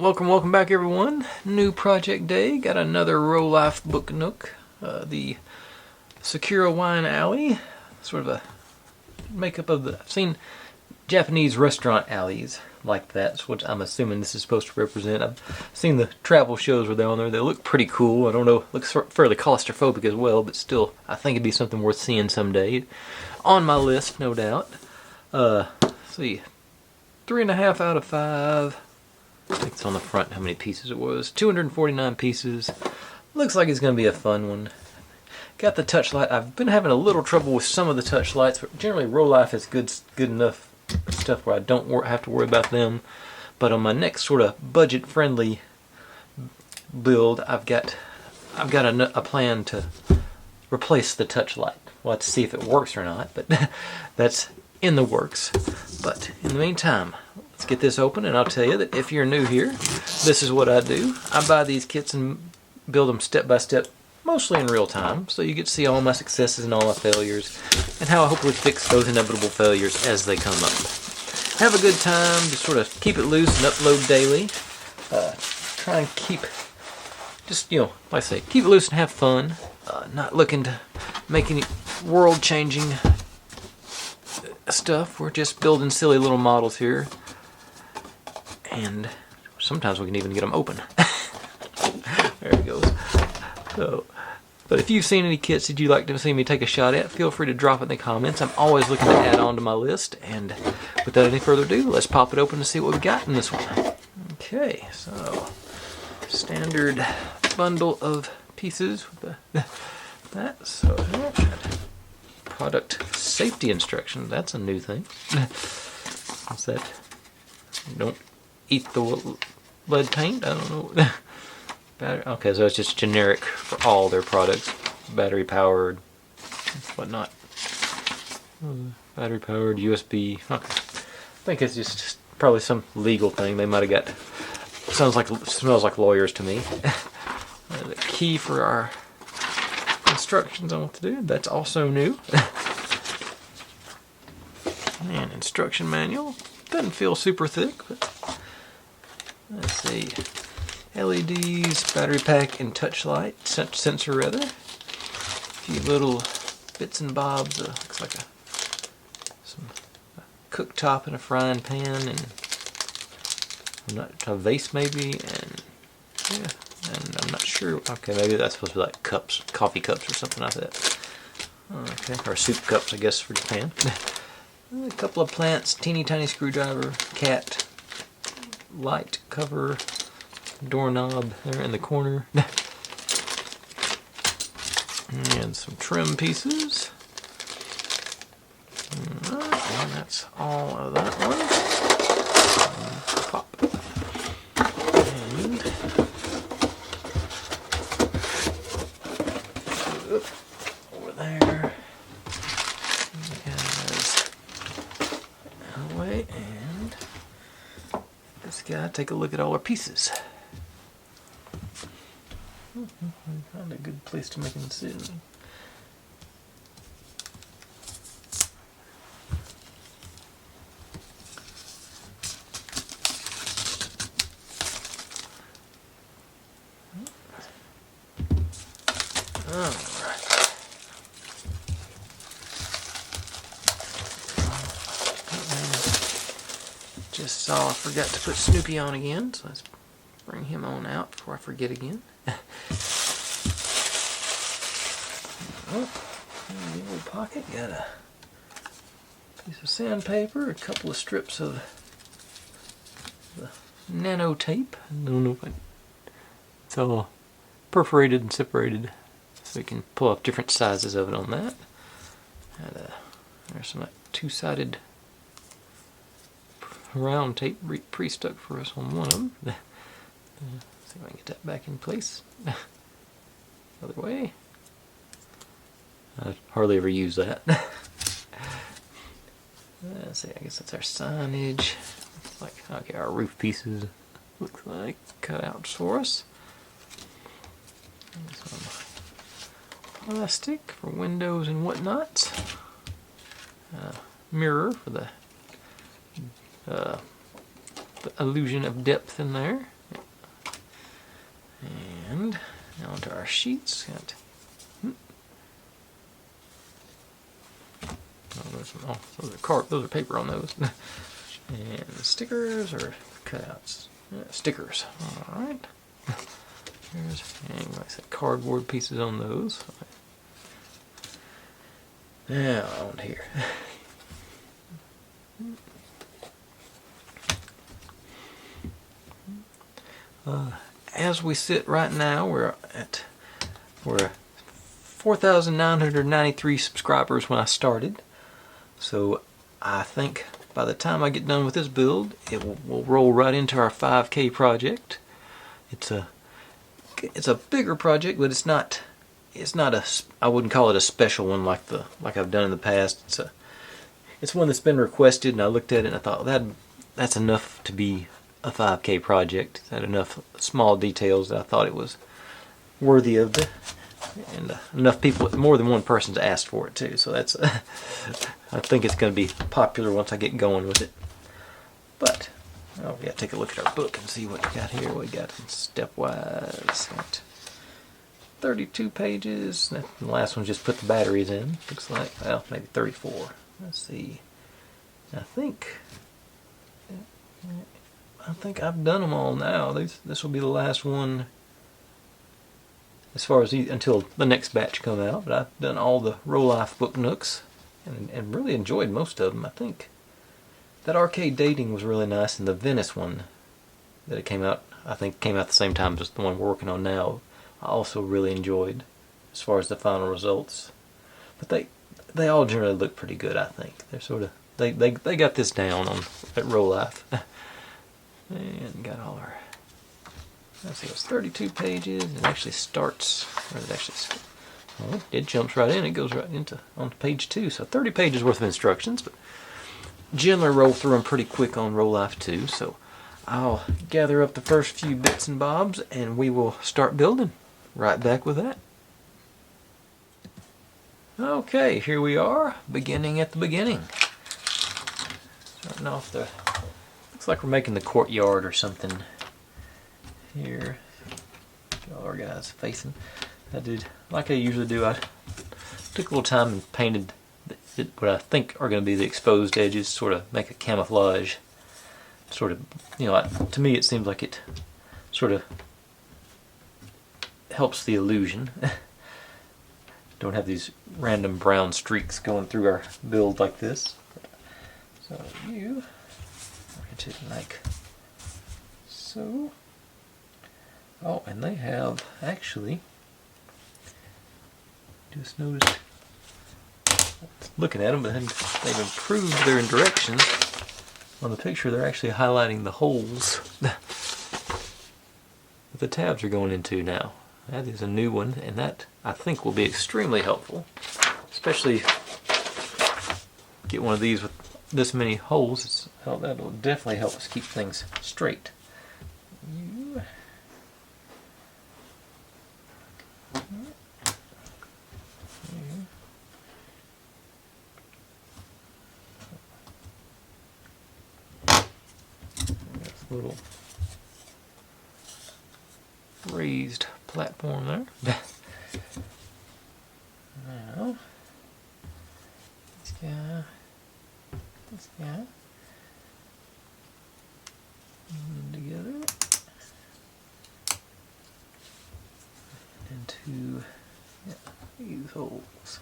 Welcome back everyone. New project day. Got another Rolife book nook. The Sakura Wine Alley. Sort of a makeup of the... I've seen Japanese restaurant alleys like that. That's what I'm assuming this is supposed to represent. I've seen the travel shows where they're on there. They look pretty cool. I don't know. It looks fairly claustrophobic as well, but still, I think it'd be something worth seeing someday. On my list, no doubt. Let's see. 3.5 out of 5. I think it's on the front how many pieces it was. 249 pieces. Looks like it's going to be a fun one. Got the touch light. I've been having a little trouble with some of the touch lights, but generally Rolife is good enough stuff where I don't have to worry about them. But on my next sort of budget-friendly build, I've got a plan to replace the touch light. We'll have to see if it works or not, but that's in the works. But in the meantime, let's get this open, and I'll tell you that if you're new here, this is what I do. I buy these kits and build them step by step, mostly in real time, so you get to see all my successes and all my failures, and how I hopefully fix those inevitable failures as they come up. Have a good time, just sort of keep it loose and upload daily. Try and keep, just, like I say, keep it loose and have fun. Not looking to make any world-changing stuff. We're just building silly little models here. And sometimes we can even get them open. There it goes. So, but if you've seen any kits that you'd like to see me take a shot at, feel free to drop it in the comments. I'm always looking to add on to my list. And without any further ado, let's pop it open to see what we got in this one. Okay, so standard bundle of pieces with that. So product safety instructions. That's a new thing. What's that? Don't eat the lead paint? I don't know. Okay, so it's just generic for all their products. Battery powered, whatnot. Battery powered, USB. Okay. I think it's just probably some legal thing. They might have got. Smells like lawyers to me. The key for our instructions on what to do. That's also new. And instruction manual. Doesn't feel super thick, but let's see. LEDs, battery pack, and touch light, sensor rather. A few little bits and bobs. Looks like a cooktop and a frying pan, and a vase maybe, and yeah, and I'm not sure. Okay, maybe that's supposed to be like cups, coffee cups or something like that. Okay, or soup cups, I guess, for Japan. A couple of plants, teeny tiny screwdriver, cat, light cover, doorknob there in the corner, and some trim pieces. And that's all of that one. Pop. And over there. Away, and this guy, take a look at all our pieces. Found a good place to make a decision. Just saw I forgot to put Snoopy on again, so let's bring him on out before I forget again. Oh, in the old pocket, got a piece of sandpaper, a couple of strips of the nano tape. I don't know if it's all perforated and separated, so you can pull off different sizes of it on that. And there's some two-sided round tape pre-stuck for us on one of them. See if I can get that back in place. Other way. I hardly ever use that. Let's see, I guess that's our signage. Looks like, okay, our roof pieces looks like cutouts for us. And some plastic for windows and whatnot. Mirror for the illusion of depth in there. And now onto our sheets. Those are paper on those. And stickers or cutouts. Stickers. All right. And like I said, cardboard pieces on those. Now on here. As we sit right now, we're 4,993 subscribers when I started. So I think by the time I get done with this build, it will roll right into our 5K project. It's a bigger project, but it's not I wouldn't call it a special one like I've done in the past. It's one that's been requested, and I looked at it and I thought that's enough to be a 5K project. It had enough small details that I thought it was worthy of it, and enough people, more than one person's asked for it too. So that's I think it's going to be popular once I get going with it. But we got to take a look at our book and see what we got here. We got stepwise. Got 32 pages. The last one just put the batteries in. Looks like, well, maybe 34. Let's see. I think I've done them all now. This will be the last one as far as until the next batch come out. But I've done all the Rolife book nooks and really enjoyed most of them. I think that Arcade Dating was really nice, and the Venice one that it came out, I think came out the same time as the one we're working on now, I also really enjoyed as far as the final results. But they all generally look pretty good, I think. They're sort of they got this down at Rolife. And got all our, let's see, it's 32 pages. It actually starts, it jumps right in. It goes right onto page 2. So 30 pages worth of instructions, but generally roll through them pretty quick on Rolife 2. So I'll gather up the first few bits and bobs, and we will start building. Right back with that. Okay, here we are, beginning at the beginning. Starting off looks like we're making the courtyard or something here. All our guys facing. I did, like I usually do, I took a little time and painted what I think are going to be the exposed edges, sort of make a camouflage. Sort of, to me it seems like it sort of helps the illusion. Don't have these random brown streaks going through our build like this. So you to like so. Oh, and they have actually just noticed looking at them, but they've improved their directions. On the picture, they're actually highlighting the holes that the tabs are going into now. That is a new one, and that I think will be extremely helpful, especially get one of these with this many holes. That will definitely help us keep things straight. Little raised platform there. Now, this guy, together, into these holes.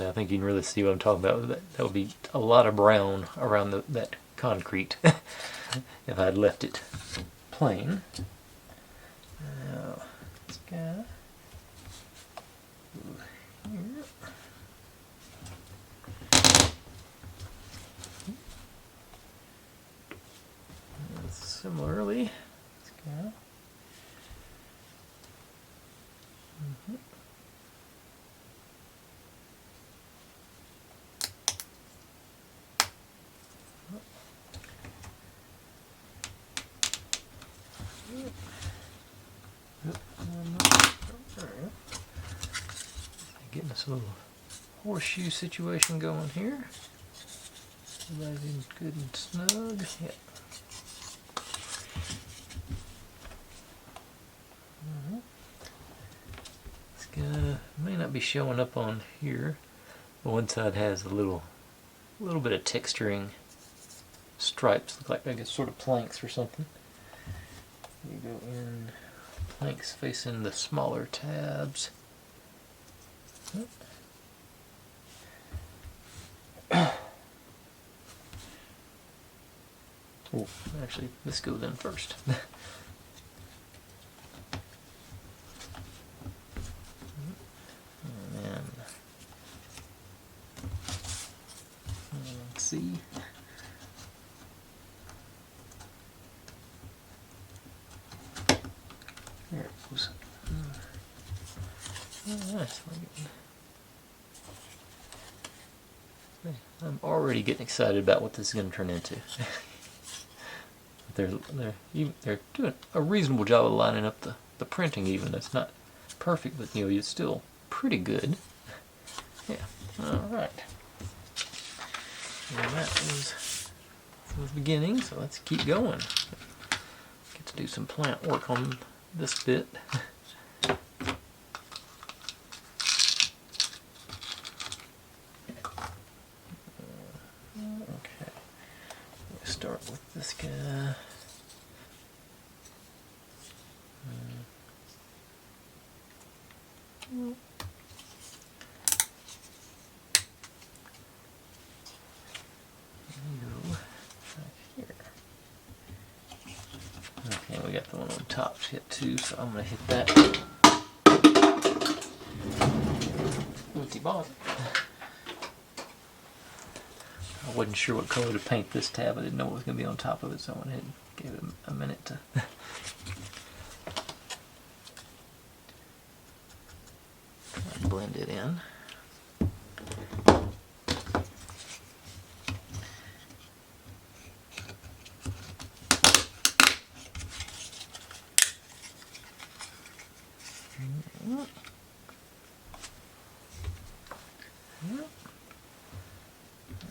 I think you can really see what I'm talking about. That would be a lot of brown around that concrete if I had left it plain. Now, this guy here. And similarly, this guy. Getting this little horseshoe situation going here. Everybody's in good and snug. Yep. It's gonna may not be showing up on here. But one side has a little bit of texturing stripes, look like I guess sort of planks or something. You go in planks facing the smaller tabs. Oh, actually, this goes in first. And then, let's see. There it goes. Nice. I'm already getting excited about what this is going to turn into. They're doing a reasonable job of lining up the printing. Even it's not perfect, but you know it's still pretty good. Yeah. All right. And that was the beginning. So let's keep going. Get to do some plant work on this bit. Okay. Let's start with this guy. Okay, we got the one on top hit too, so I'm going to hit that with the bottom. I wasn't sure what color to paint this tab. I didn't know what was going to be on top of it, so I went ahead and gave it a minute to blend it in.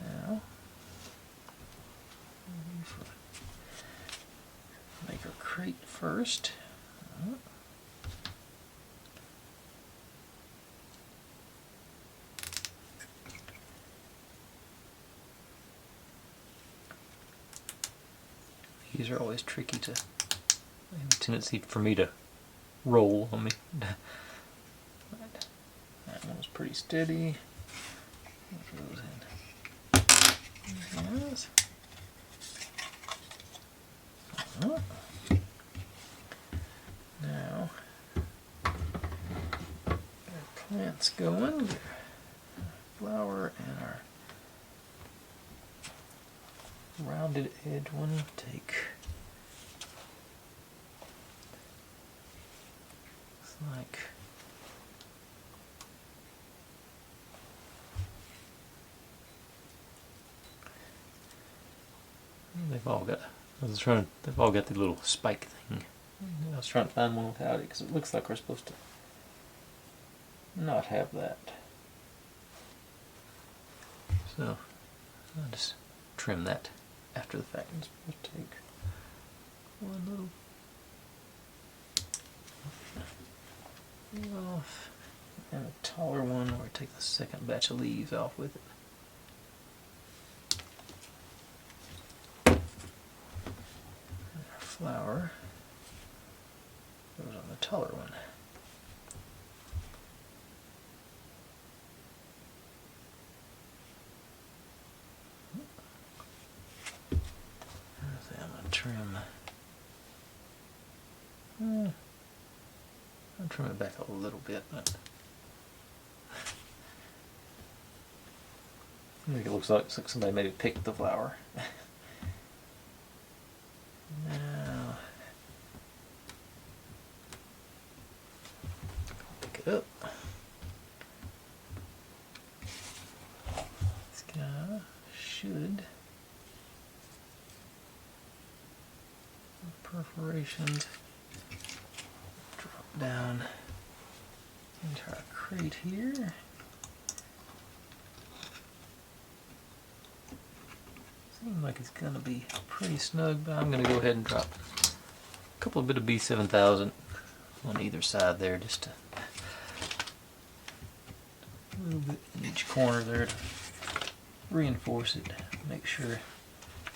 Now, make our crate first. These are always tricky to, they have a tendency for me to roll on me. That one's pretty steady. That goes in. Yes. Now, our plant's going. Flower and our rounded edge one. Take. Looks like. They've all got. They've all got the little spike thing. I was trying to find one without it because it looks like we're supposed to not have that. So I'll just trim that after the fact. I'm supposed to take one little off and a taller one, or take the second batch of leaves off with it. Flower goes on the taller one. I'm going to trim. I'll trim it back a little bit, but I think it looks like somebody maybe picked the flower. Now, pick it up. This guy should perforations drop down into our crate here. Seems like it's gonna be pretty snug, but I'm gonna go ahead and drop a couple of bit of B7000 on either side there, just to a little bit in each corner there to reinforce it, make sure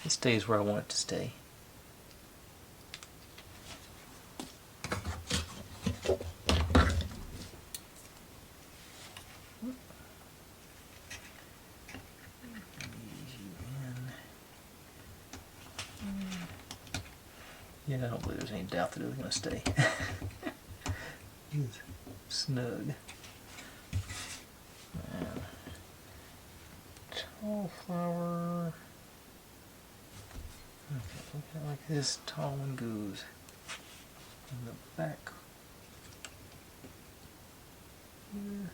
it stays where I want it to stay. Yeah, I don't believe there's any doubt that it was going to stay. It's snug. And tall flower. Okay, look at like this tall one goes in the back here.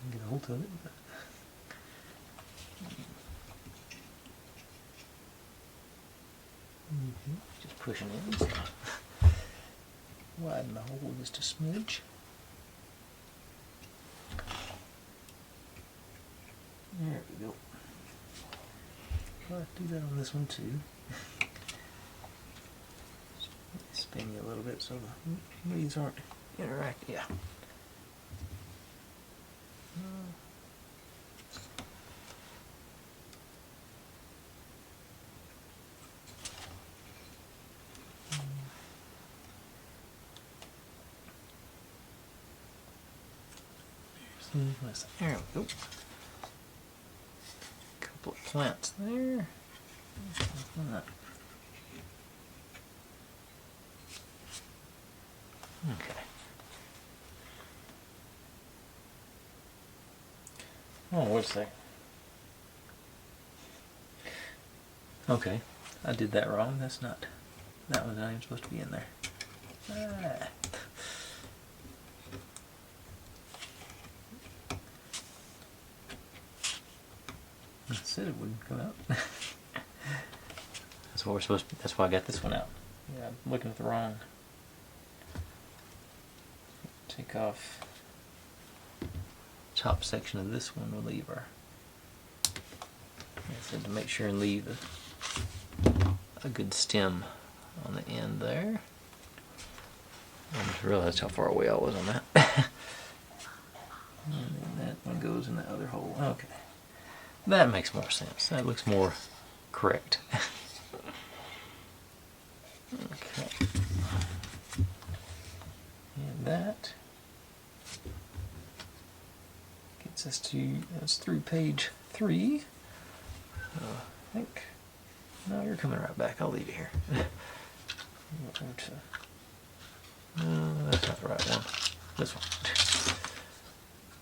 Can get a hold of it. Just pushing in. Widen the hole just a smidge. There we go. I'll do that on this one too. Spin you a little bit so the leaves aren't interacting. Yeah. There we go. Couple of plants there. Okay. Oh, wait a second. Okay, I did that wrong. That's not. That was not even supposed to be in there. Ah. I said it wouldn't come out. That's what we're supposed to. That's why I got this one out. Yeah, I'm looking at the wrong. Take off top section of this one. We'll leave our. I said to make sure and leave a good stem on the end there. I just realized how far away I was on that. And then that one goes in the other hole. Okay. That makes more sense. That looks more correct. Okay. And that gets us to, that's through page 3. I think, no, you're coming right back. I'll leave you here. No, that's not the right one. This one.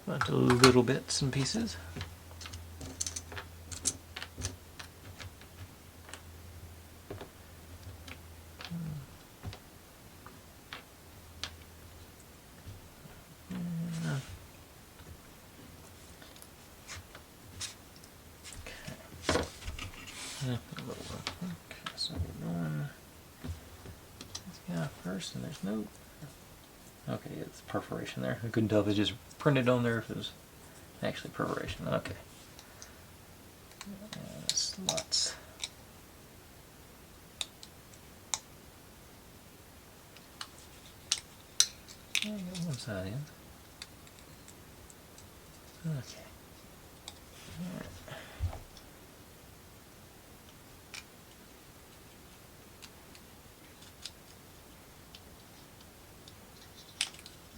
Bunch of little bits and pieces. Okay, so we're going this guy first, and there's no. Okay, it's perforation there. I couldn't tell if it just printed on there, if it was actually perforation. Okay. Slots. I got one side in. Okay. All right.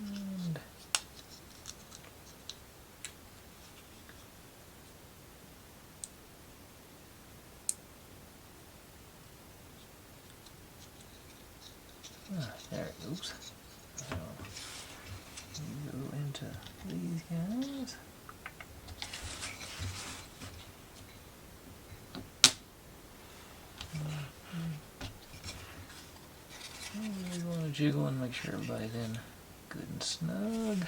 And there it goes. So you go into these guys. You want to jiggle and make sure everybody's in good and snug.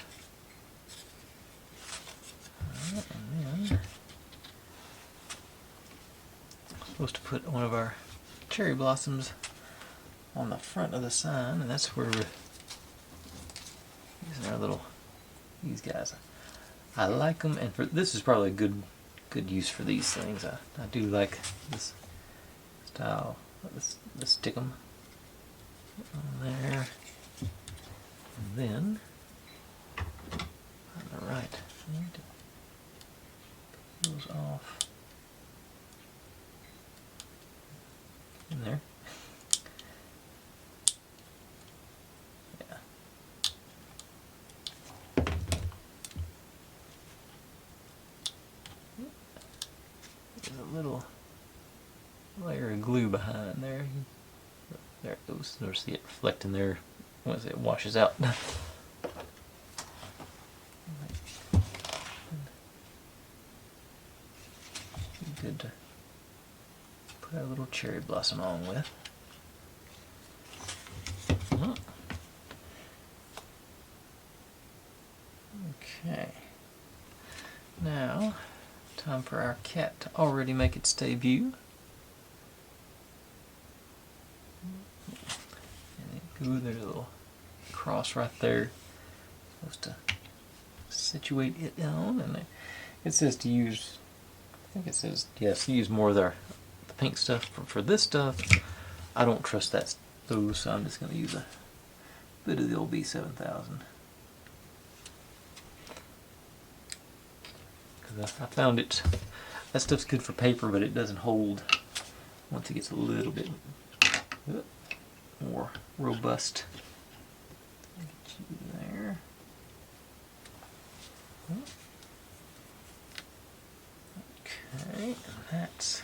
Alright, and then I'm supposed to put one of our cherry blossoms on the front of the sign, and that's where we're using our little, these guys. I like them, and for this is probably a good good use for these things. I do like this style. Let's stick them on there. And then, on the right, I need to put those off in there. Yeah. There's a little layer of glue behind there. There it goes. You'll see it reflecting there once it washes out. Good to put our little cherry blossom on with. Okay. Now, time for our cat to already make its debut. And there's a little cross right there. Supposed to situate it on, and it says to use. I think it says yes. Use more of the pink stuff for this stuff. I don't trust those, so I'm just going to use a bit of the old B7000. Because I found that stuff's good for paper, but it doesn't hold once it gets a little bit more robust. Get you there. Okay, and that's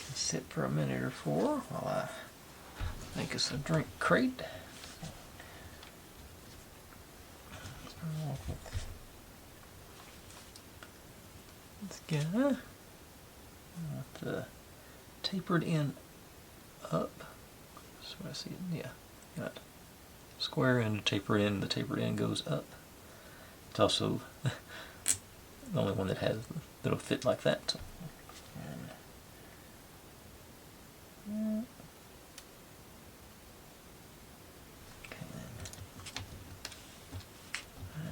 can sit for a minute or four while I make us a drink crate. This guy with the tapered end up. So I see it. Yeah, got square end, tapered end. The tapered end goes up. It's also the only one that'll fit like that. And, okay, then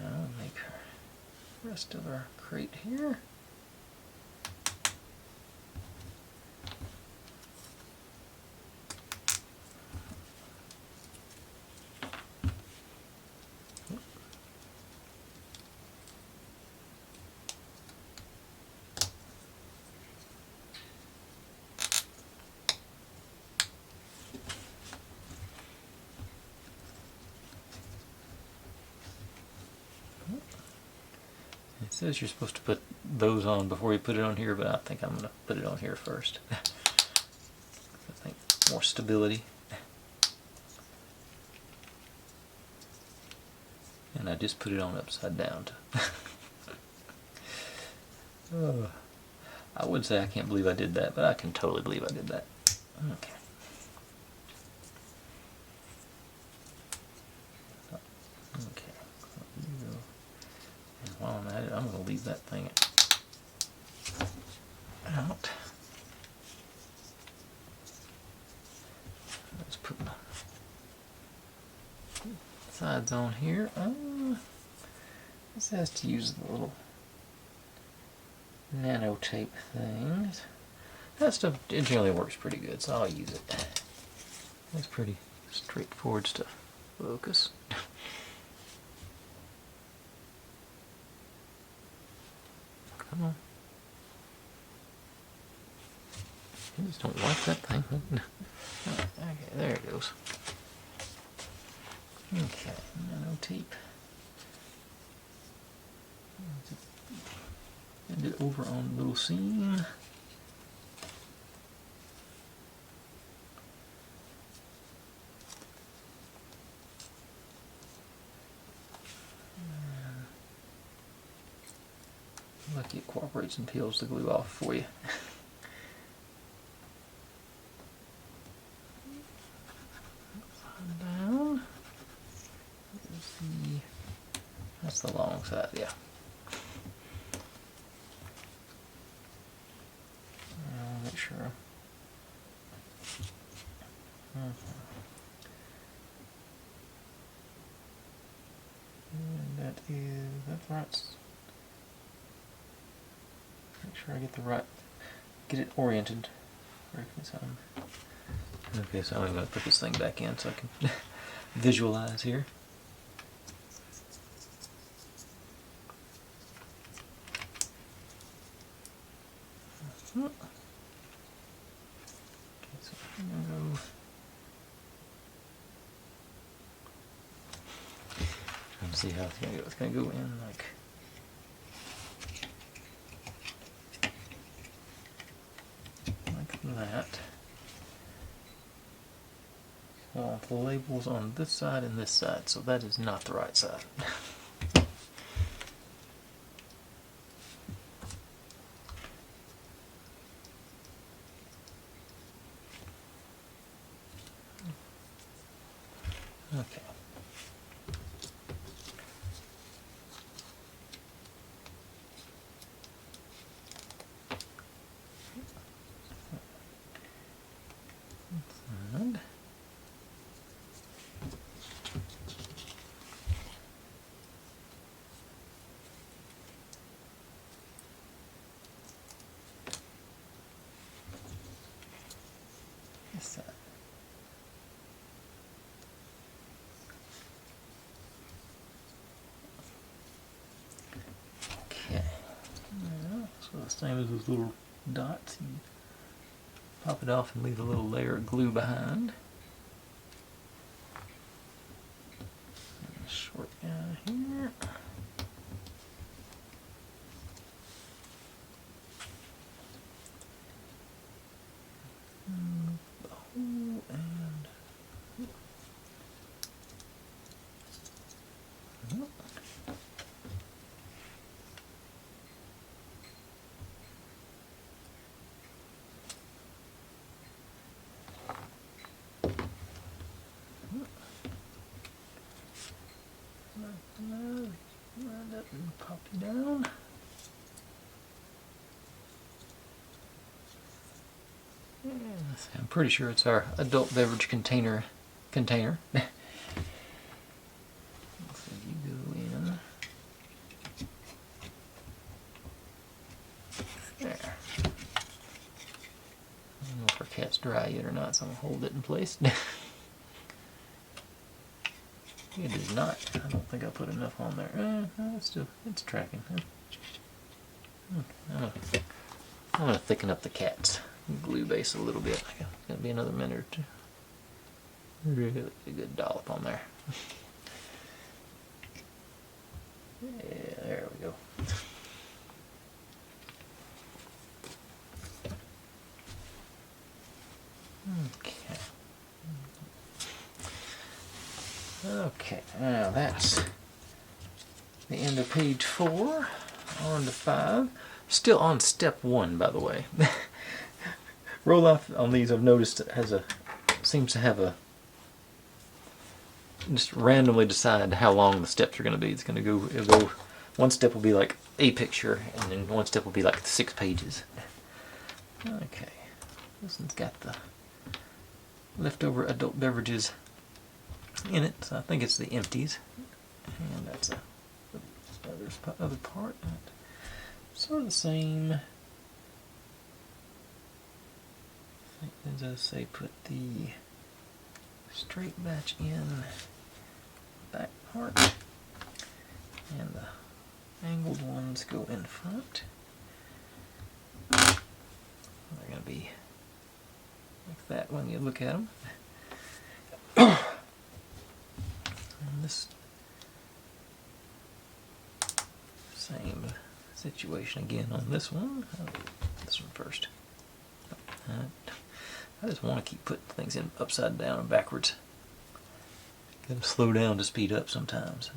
now make the rest of our crate here. It says you're supposed to put those on before you put it on here, but I think I'm going to put it on here first. I think more stability. And I just put it on upside down. I would say I can't believe I did that, but I can totally believe I did that. Okay. While I'm at it, I'm going to leave that thing out. Let's put my sides on here. This has to use the little nano tape things. That stuff, it generally works pretty good, so I'll use it. It's pretty straightforward stuff. Focus. Come on. You just don't like that thing. Okay, there it goes. Okay, nano tape. Bend it over on the little seam. Lucky it cooperates and peels the glue off for you. Down. That's the long side, yeah. I'll make sure. And that's right. Make sure I get it oriented. Okay, so I'm going to put this thing back in so I can visualize here. Okay, so I'm going to go. Let's see how it's going to go. It's going to go in like. That. So the label's on this side and this side, so that is not the right side. Okay. And this side. Okay. Well, so the same as those little dots. You pop it off and leave a little layer of glue behind. And a short guy here. The hole and line up and pop it down. Yes, I'm pretty sure it's our adult beverage container. So you go in there. I don't know if our cat's dry yet or not, so I'm gonna hold it in place. It is not. I don't think I put enough on there. It's tracking. I'm gonna thicken up the cat's glue base a little bit. It's gonna be another minute or two. Really a good dollop on there. Yeah, there we go. Okay. Okay, now that's the end of page 4. On to 5. Still on step 1, by the way. Rolife on these, I've noticed, seems to have a just randomly decide how long the steps are going to be. It'll go. One step will be like a picture, and then one step will be like 6 pages. Okay, this one's got the leftover adult beverages in it, so I think it's the empties, and that's the other part. Sort of the same. I think it does say put the straight batch in the back part, and the angled ones go in front. They're going to be like that when you look at them. And this same situation again on this one. This one first. I just want to keep putting things in upside down and backwards. Gotta slow down to speed up sometimes.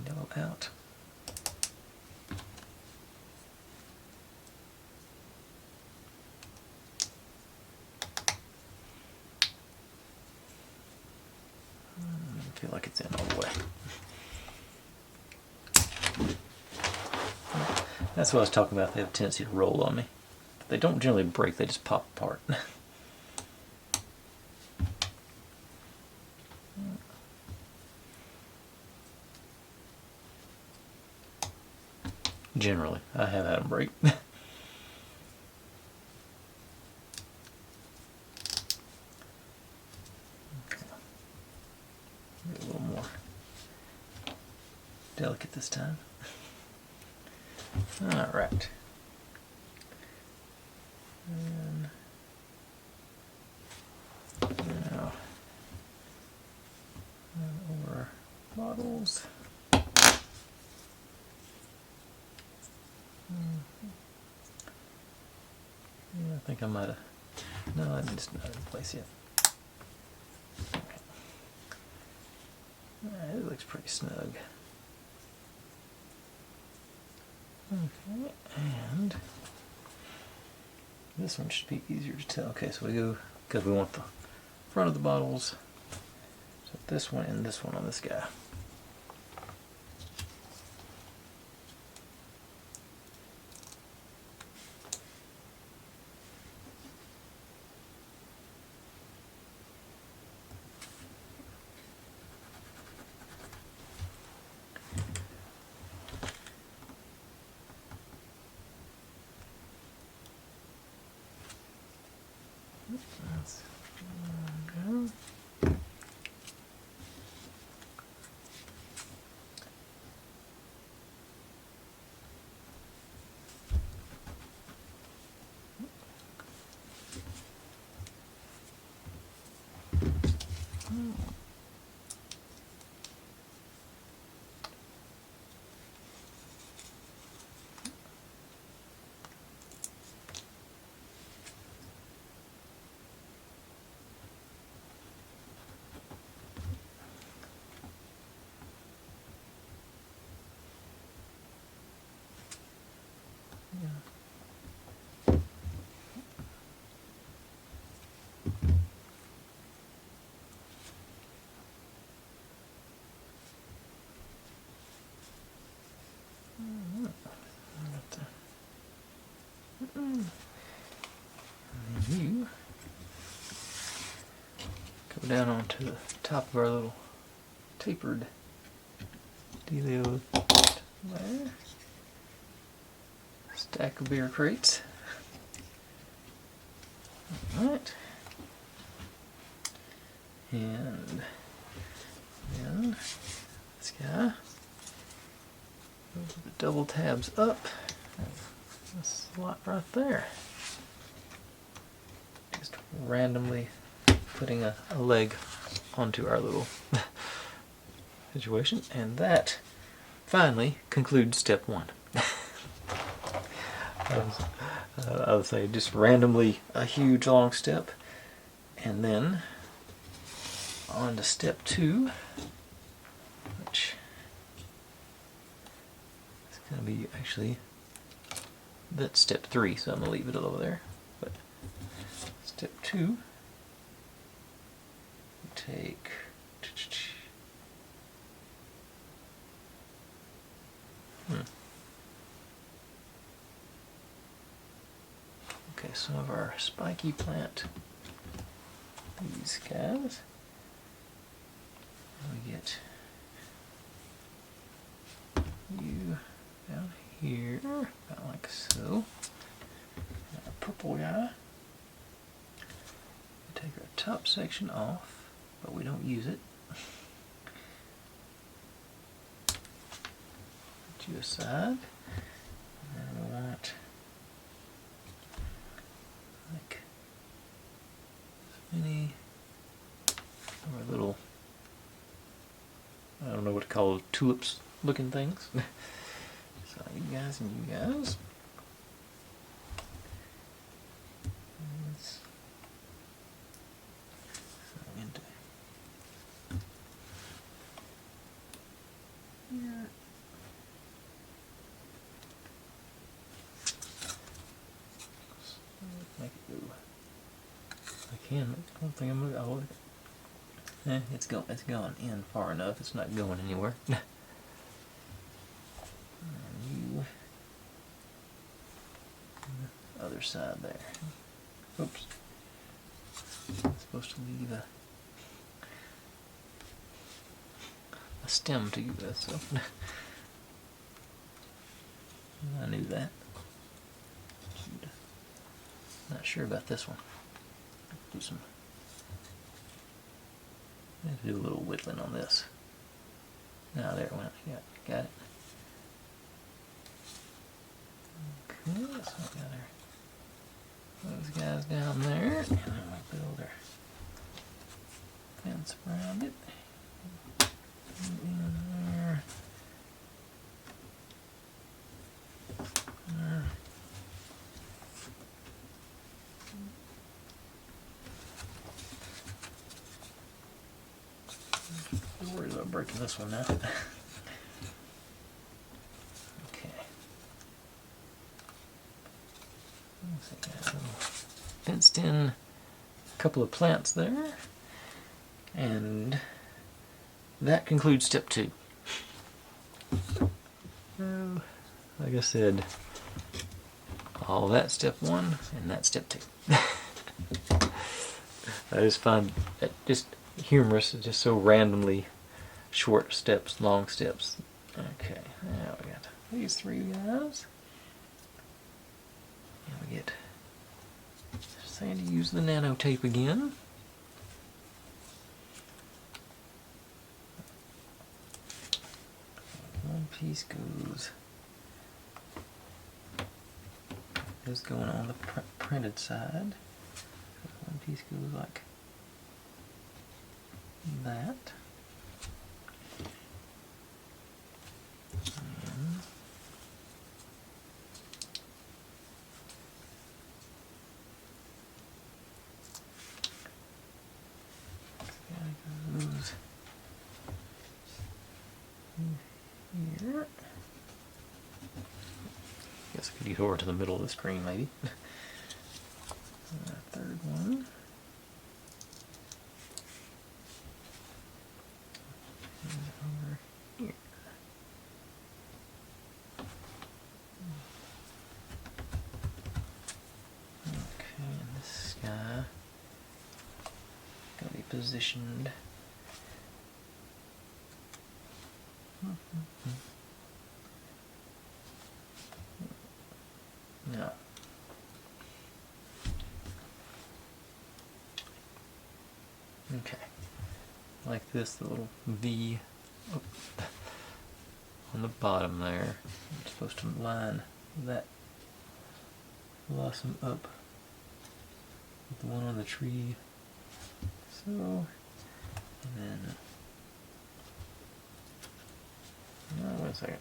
Yellow out. I feel like it's in all the way. That's what I was talking about. They have a tendency to roll on me. But they don't generally break, they just pop apart. Generally, I have had them break. A little more delicate this time. All right. And now over bottles. Yeah, I think I might have. No, it's not in place yet. It looks pretty snug. Okay, and this one should be easier to tell. Okay, so we go, because we want the front of the bottles, so this one and this one on this guy. That's one down. And you go down onto the top of our little tapered dealio there. Stack of beer crates. Alright. And then this guy. The double tabs up. A slot right there. Just randomly putting a leg onto our little situation, and that finally concludes step one. I would say just randomly a huge long step, and then on to step two, which is going to be actually that's step three, so I'm going to leave it over there. But step two, take okay, some of our spiky plant, these guys. We get you down here, about like so. And our purple guy. We take our top section off, but we don't use it. Put you aside. And then we want like as many of our little, I don't know what to call it, tulips looking things. So you guys and you guys. So into here. Make it go. I can. I don't think I'm gonna. It's gone in far enough. It's not going anywhere. And you, on the other side there. Oops. I'm supposed to leave a stem to you guys. So I knew that. Not sure about this one. Do a little whittling on this. Now there it went. Yeah, got it. Okay, so we got those guys down there, and then we'll build our fence around it. In there. There. I'm worried about breaking this one now. Okay. Fenced in a couple of plants there, and that concludes step 2. Like I said, all that step 1 and that step 2. I just find that just humorous, just so randomly short steps, long steps. Okay, now we got these 3 guys. And we get Sandy use the nano tape again. One piece goes going on the printed side. One piece goes like that. Here. Guess I could get over to the middle of the screen, maybe. Third one. Over here. Okay, and this guy gonna be positioned. No. Okay. Like this, the little V on the bottom there. I'm supposed to line that blossom up with the one on the tree. So, and then, no, wait a second.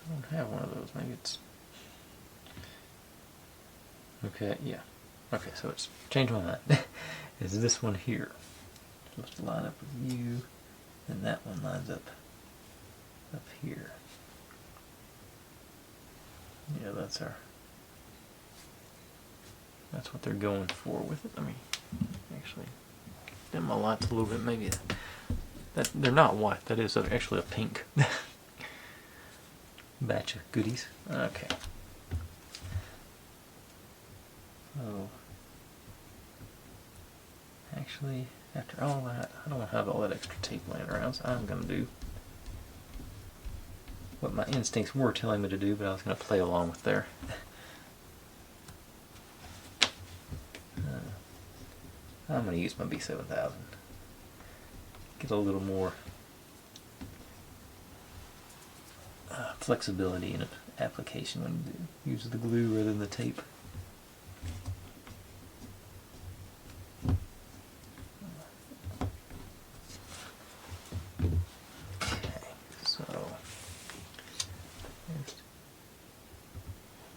I don't have one of those. Maybe it's okay. Yeah. Okay, so it's changed my mind. It's this one here. It's supposed to line up with you, and that one lines up here. Yeah, that's what they're going for with it. Let me actually dim my lights a little bit. Maybe that they're not white. That is actually a pink. Batch of goodies. Okay. So, actually, after all that, I don't want to have all that extra tape laying around, so I'm going to do what my instincts were telling me to do, but I was going to play along with there. I'm going to use my B7000. Get a little more flexibility in an application when you use the glue rather than the tape. Okay, so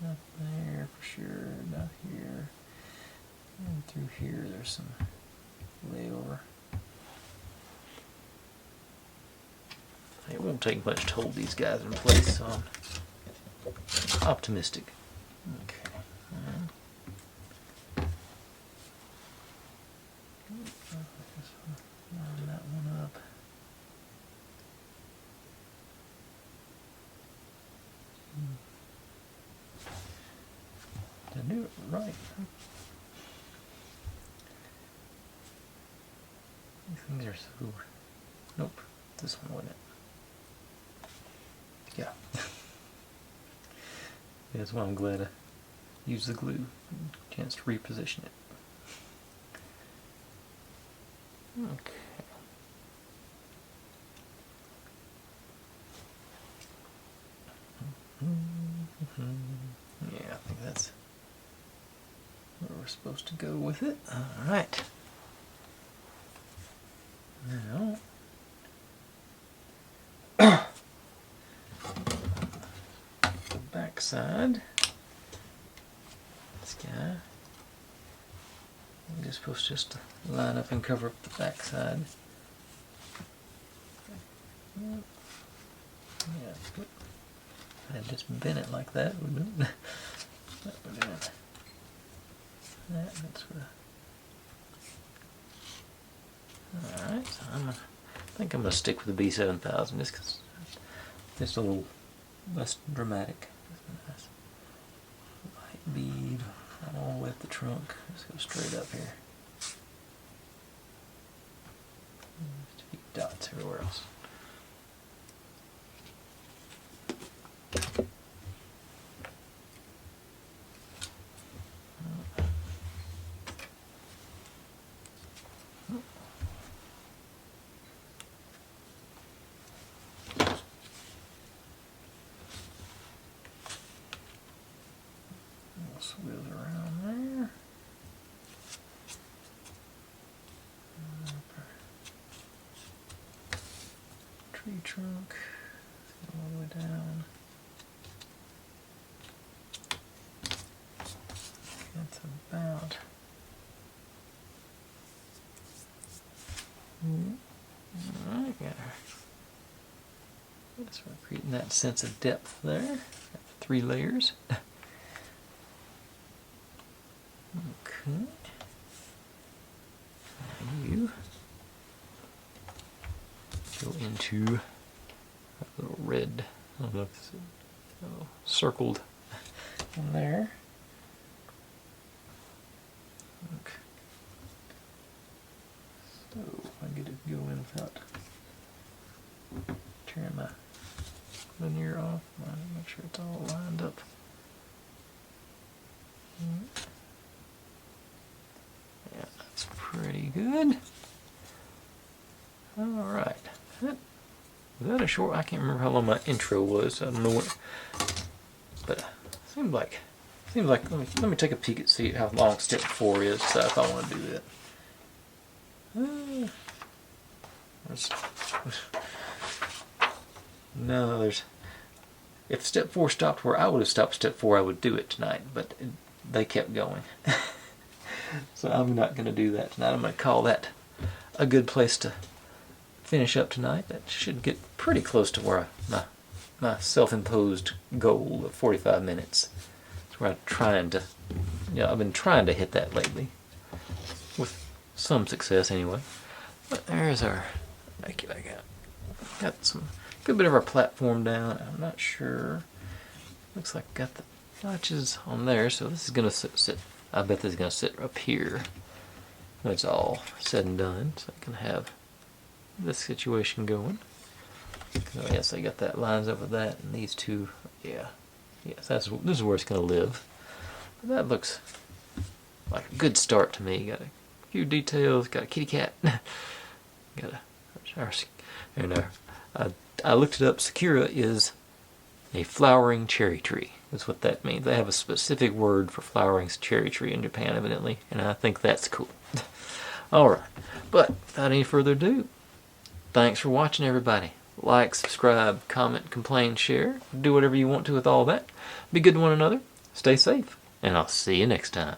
not there for sure, not here, and through here there's some layover. It won't take much to hold these guys in place, so I'm optimistic. Okay. Line that one up. Did I do it right? These things are so... Nope, this one wasn't it. Yeah. That's why I'm glad I used the glue. Chance to reposition it. Okay. Yeah, I think that's where we're supposed to go with it. Alright. Now, the back side. This guy. We're just supposed to just line up and cover up the back side. Yeah, I'd just bend it like that, wouldn't it? That would do it. That's what. Alright, so I think I'm going to stick with the B7000 just because it's a little less dramatic. Nice light bead all the way up the trunk. Let's go straight up here. Just a few dots everywhere else. Wheels around there. Tree trunk all the way down. That's about. Alright, so we're creating that sense of depth there. 3 layers. Okay. Now you go into a little red, I don't know if it's circled in there. Okay. So if I get it going without tearing my linear off, make sure it's all lined up. Yeah, that's pretty good. Alright. Was that a short? I can't remember how long my intro was. I don't know what. But it seems like let me take a peek and see how long step 4 is, so if I want to do that. No, if step 4 stopped where I would have stopped step 4, I would do it tonight, but they kept going. So I'm not going to do that tonight. I'm going to call that a good place to finish up tonight. That should get pretty close to where my self-imposed goal of 45 minutes. That's where I've been trying to hit that lately, with some success anyway. But there's our, got some good bit of our platform down. I'm not sure. Looks like I got the notches on there, so this is going to sit. I bet this is going to sit up here when it's all said and done, so I can have this situation going. Oh, yes, I got that lines up with that, and these two, yeah. Yes, this is where it's going to live. But that looks like a good start to me. Got a few details, got a kitty cat. I looked it up. Sakura is a flowering cherry tree. That's what that means. They have a specific word for flowering cherry tree in Japan, evidently, and I think that's cool. Alright, but without any further ado, thanks for watching, everybody. Like, subscribe, comment, complain, share. Do whatever you want to with all that. Be good to one another. Stay safe, and I'll see you next time.